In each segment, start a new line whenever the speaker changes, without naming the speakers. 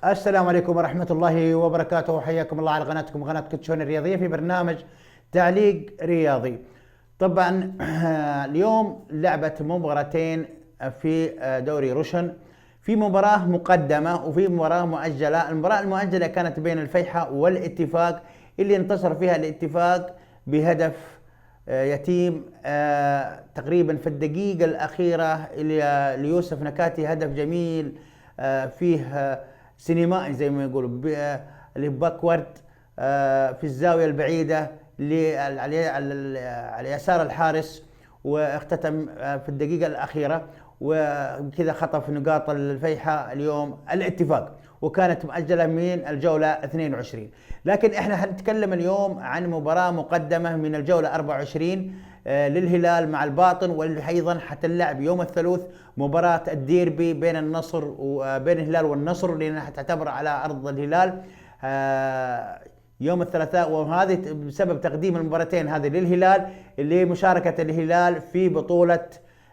السلام عليكم ورحمة الله وبركاته، حياكم الله على قناتكم قناة كوتشون الرياضية في برنامج تعليق رياضي. طبعا اليوم لعبت مباراتين في دوري روشن، في مباراة مقدمة وفي مباراة مؤجلة. المباراة المؤجلة كانت بين الفيحة والاتفاق، اللي انتصر فيها الاتفاق بهدف يتيم تقريبا في الدقيقة الأخيرة ليوسف نكاتي، هدف جميل فيه سينمائي زي ما يقولوا، اللي باكورد في الزاوية البعيدة على يسار الحارس، واختتم في الدقيقة الأخيرة، وكذا خطف نقاط الفيحة اليوم الاتفاق، وكانت مؤجلة من الجولة 22. لكن احنا حنتكلم اليوم عن مباراة مقدمة من الجولة 24 للهلال مع الباطن، واللي ايضا حتلعب يوم الثلاث مباراة الديربي بين النصر وبين الهلال والنصر، لانها حتعتبر على ارض الهلال يوم الثلاثاء. وهذه بسبب تقديم المباراتين هذه للهلال لمشاركة الهلال في بطولة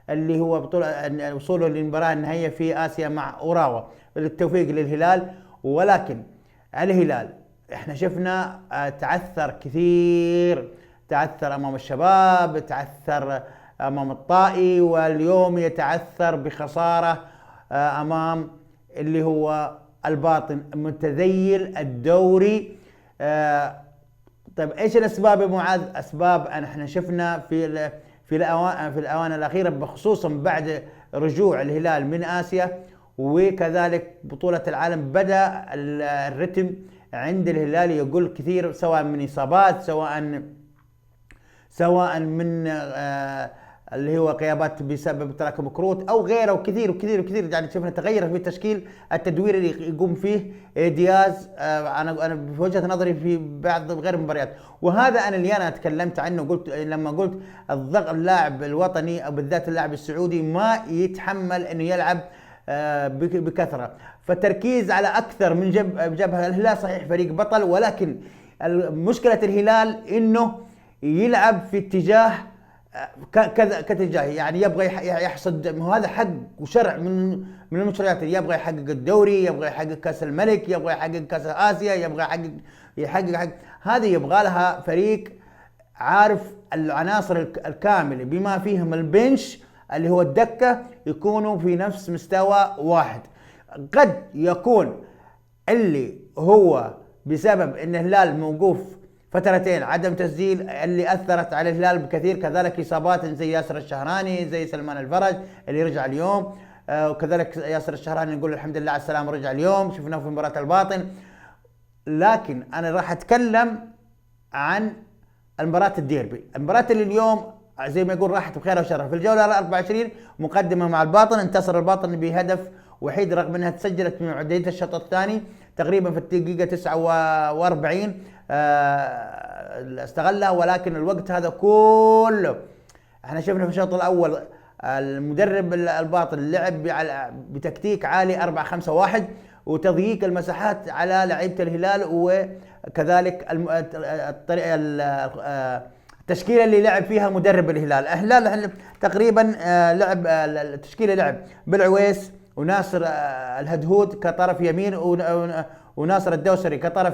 اللي هو بطولة وصوله للمباراة النهائية في آسيا مع أوراوا. بالتوفيق للهلال. ولكن الهلال احنا شفنا تعثر كثير، تعثر امام الشباب، تعثر امام الطائي، واليوم يتعثر بخسارة امام اللي هو الباطن متذيل الدوري. طيب ايش الاسباب يا معاذ؟ اسباب احنا شفنا في الاوان الاخيره، بخصوصا بعد رجوع الهلال من اسيا وكذلك بطوله العالم، بدا الرتم عند الهلال يقل كثير، سواء من اصابات، سواء من اللي هو غيابات بسبب تراكم كروت او غيره، وكثير وكثير وكثير. يعني شفنا تغير في التشكيل التدوير اللي يقوم فيه دياز. انا في وجهه نظري في بعض غير المباريات، وهذا انا اللي انا تكلمت عنه، قلت لما قلت الضغط اللاعب الوطني او بالذات اللاعب السعودي ما يتحمل انه يلعب بكثره، فالتركيز على اكثر من جبهه. الهلال صحيح فريق بطل، ولكن مشكله الهلال انه يلعب في اتجاه كذا كاتجاه، يعني يبغى يحصد، هذا حق وشرع من المشروعات، اللي يبغى يحقق الدوري، يبغى يحقق كاس الملك، يبغى يحقق كاس اسيا، يبغى يحقق هذه يبغى لها فريق عارف العناصر الكامله بما فيهم البنش اللي هو الدكه يكونوا في نفس مستوى واحد. قد يكون اللي هو بسبب ان الهلال موقوف فترتين عدم تسجيل اللي اثرت على الهلال بكثير، كذلك اصابات زي ياسر الشهراني، زي سلمان الفرج اللي رجع اليوم، وكذلك ياسر الشهراني نقول الحمد لله على السلامه، رجع اليوم، شفناه في مباراه الباطن. لكن انا راح اتكلم عن المباراه الديربي، المباراه اللي اليوم زي ما يقول راحت بخير وشر. في الجوله 24 مقدمه مع الباطن، انتصر الباطن بهدف وحيد رغم انها تسجلت من عديد الشوط الثاني تقريبا في الدقيقه 49 استغلها، ولكن الوقت هذا كله احنا شفنا في الشوط الاول المدرب الباطن لعب بتكتيك عالي 4-5-1 وتضييق المساحات على لعيبه الهلال، وكذلك التشكيله اللي لعب فيها مدرب الهلال تقريبا لعب التشكيله، لعب بالعويس وناصر الهدهود كطرف يمين، وناصر الدوسري كطرف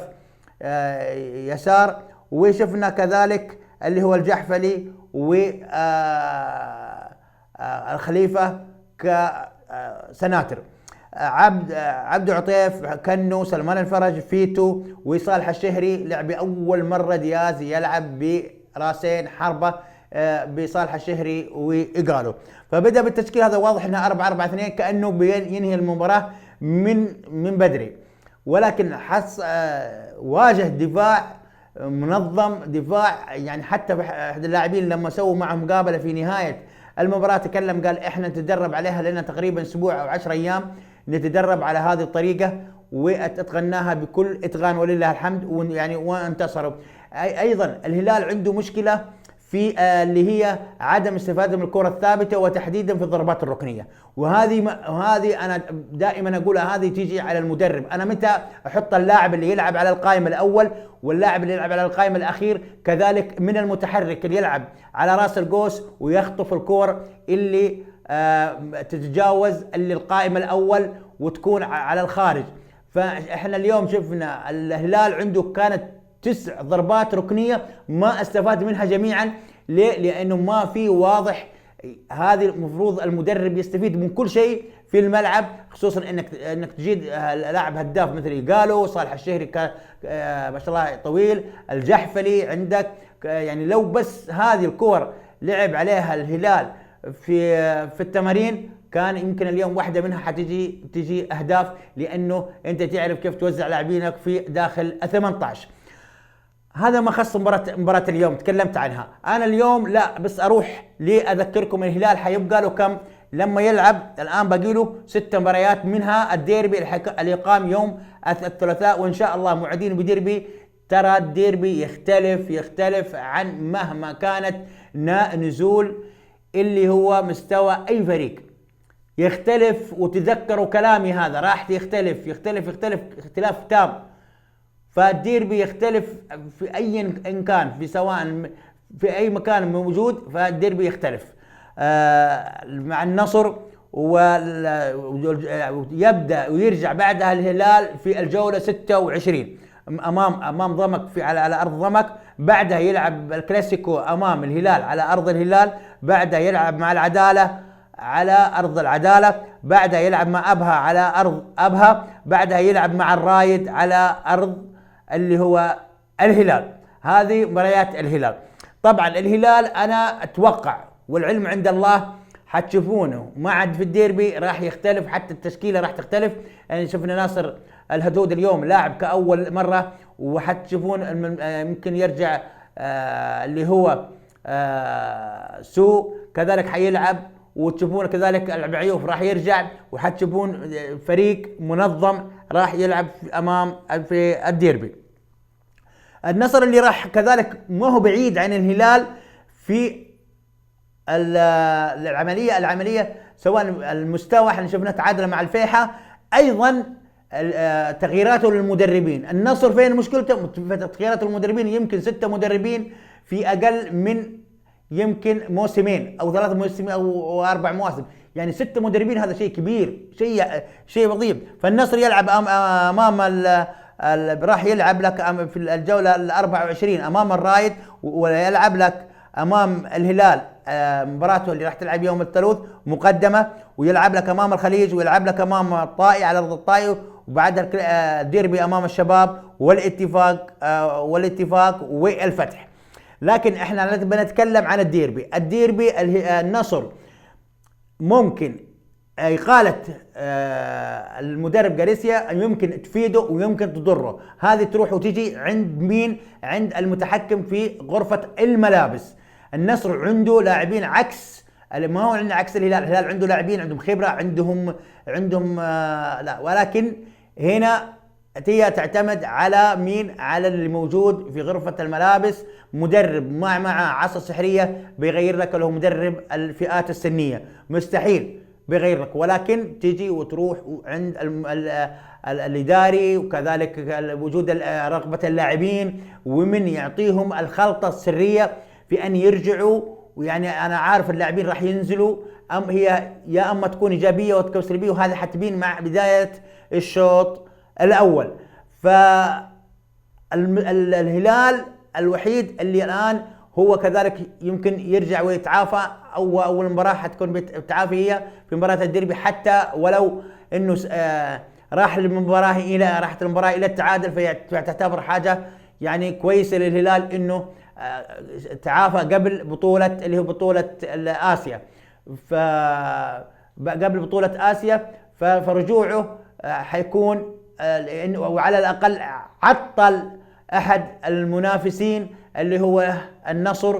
يسار، وشفنا كذلك اللي هو الجحفلي والخليفة كسناتر، عبد عطيف، كنو، سلمان الفرج، فيتو، وصالح الشهري. لعب أول مرة دياز يلعب براسين حربة بصالح الشهري وإيقالو، فبدأ بالتشكيل هذا واضح انها 4-4-2 كأنه بينهي المباراة من بدري. ولكن واجه دفاع منظم، دفاع يعني حتى احد اللاعبين لما سووا معه مقابله في نهايه المباراه تكلم قال احنا نتدرب عليها لنا تقريبا اسبوع او 10 ايام نتدرب على هذه الطريقه، واتقناها بكل اتقان ولله الحمد، ويعني وانتصروا. ايضا الهلال عنده مشكله في اللي هي عدم استفاده من الكره الثابته، وتحديدا في الضربات الركنيه، وهذه انا دائما اقولها، هذه تيجي على المدرب. انا متى احط اللاعب اللي يلعب على القائم الاول واللاعب اللي يلعب على القائم الاخير، كذلك من المتحرك اللي يلعب على راس القوس ويخطف الكور اللي تتجاوز اللي القائم الاول وتكون على الخارج. فاحنا اليوم شفنا الهلال عنده كانت 9 ضربات ركنيه ما استفاد منها جميعا. ليه؟ لانه ما في واضح. هذه المفروض المدرب يستفيد من كل شيء في الملعب، خصوصا انك تجيد لاعب هداف مثل يقالوا صالح الشهري كان ما شاء الله طويل، الجحفلي عندك، يعني لو بس هذه الكور لعب عليها الهلال في التمارين كان يمكن اليوم واحده منها تجي اهداف، لانه انت تعرف كيف توزع لاعبينك في داخل 18. هذا ما خص مباراة اليوم تكلمت عنها. انا اليوم لا بس اروح لاذكركم الهلال حيبقى له كم لما يلعب الان؟ باقي له 6 مباريات، منها الديربي اللي يقام يوم الثلاثاء، وان شاء الله موعدين بديربي. ترى الديربي يختلف عن مهما كانت نزول اللي هو مستوى اي فريق، يختلف. وتذكروا كلامي هذا، راح يختلف اختلاف تام. فالديربي يختلف في اي ان كان، في سواء في اي مكان موجود، فالديربي يختلف. مع النصر ويبدا ويرجع بعدها الهلال في الجوله 26 امام ضمك على ارض ضمك، بعدها يلعب الكلاسيكو امام الهلال على ارض الهلال، بعدها يلعب مع العداله على ارض العداله، بعدها يلعب مع ابها على ارض ابها، بعدها يلعب مع الرايد على ارض اللي هو الهلال. هذه مباريات الهلال. طبعا الهلال انا اتوقع والعلم عند الله حتشوفونه ما عاد في الديربي راح يختلف، حتى التشكيله راح تختلف. يعني شفنا ناصر الهدود اليوم لاعب كاول مره، وحتشوفون ممكن يرجع اللي هو سو كذلك حيلعب، وتشوفون كذلك العيوف راح يرجع، وحتشوفون فريق منظم راح يلعب في الديربي. النصر اللي راح كذلك ما هو بعيد عن الهلال في العمليه سواء المستوى. احنا شفنا تعادل مع الفيحة، ايضا تغييراته للمدربين. النصر فين مشكلته؟ في تغييرات المدربين، يمكن 6 مدربين في اقل من يمكن موسمين او 3 مواسم او 4 مواسم، يعني 6 مدربين هذا شيء كبير، شيء عظيم. فالنصر يلعب امام راح يلعب لك في الجوله ال 24 امام الرايد، ويلعب لك امام الهلال مباراته اللي راح تلعب يوم الثلاث مقدمه، ويلعب لك امام الخليج، ويلعب لك امام الطائي على ارض الطائي، وبعدها الديربي امام الشباب والاتفاق والفتح. لكن احنا بنتكلم عن الديربي. النصر ممكن إقالة المدرب جاريسيا يمكن تفيده ويمكن تضره. هذه تروح وتجي عند مين؟ عند المتحكم في غرفة الملابس. النصر عنده لاعبين عكس، ما هو عندنا عكس الهلال عنده لاعبين عندهم خبرة، عندهم لا، ولكن هنا هي تعتمد على مين؟ على اللي موجود في غرفة الملابس. مدرب مع عصا سحرية بيغير لك، له مدرب الفئات السنية مستحيل بيغير لك، ولكن تيجي وتروح عند الإداري، وكذلك وجود رغبة اللاعبين، ومن يعطيهم الخلطة السرية في أن يرجعوا. ويعني أنا عارف اللاعبين راح ينزلوا، هي يا أما تكون إيجابية وتكون سلبية، وهذا حتبين مع بداية الشوط الأول. فالهلال الوحيد اللي الآن هو كذلك يمكن يرجع ويتعافى، أو أول مباراة حتكون بالتعافي هي في مباراة الديربي، حتى ولو إنه راحت المباراة إلى التعادل، فتعتبر حاجة يعني كويسة للهلال إنه تعافى قبل بطولة اللي هو بطولة آسيا. قبل بطولة آسيا، فرجوعه حيكون وعلى الأقل عطل أحد المنافسين اللي هو النصر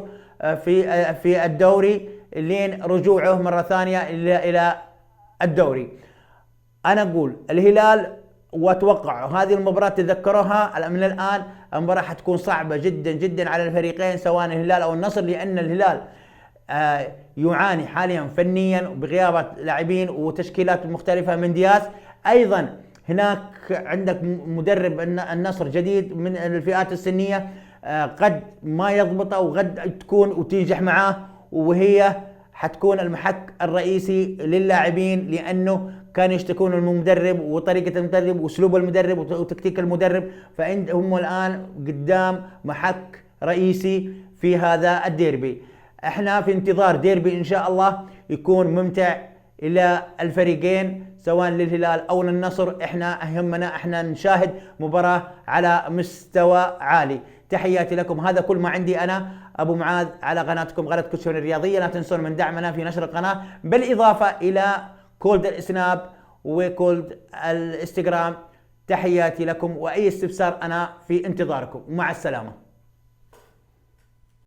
في الدوري لين رجوعه مرة ثانية إلى الدوري. أنا أقول الهلال، وأتوقع هذه المباراة تذكروها من الآن، المباراة حتكون صعبة جدا جدا على الفريقين سواء الهلال أو النصر، لأن الهلال يعاني حاليا فنيا بغياب لاعبين وتشكيلات مختلفة من دياز. أيضا هناك عندك مدرب النصر جديد من الفئات السنية، قد ما يضبط أو قد تكون وتنجح معاه، وهي حتكون المحك الرئيسي للاعبين، لأنه كانوا يشتكون من المدرب وطريقة المدرب واسلوب المدرب وتكتيك المدرب، فهم الان قدام محك رئيسي في هذا الديربي. احنا في انتظار ديربي ان شاء الله يكون ممتع الى الفريقين سواء للهلال او للنصر. احنا يهمنا احنا نشاهد مباراة على مستوى عالي. تحياتي لكم، هذا كل ما عندي انا ابو معاذ على قناتكم قناة كوتشون الرياضية. لا تنسون من دعمنا في نشر القناة بالاضافة الى كولد السناب وكولد الانستغرام. تحياتي لكم، واي استفسار انا في انتظاركم، مع السلامة.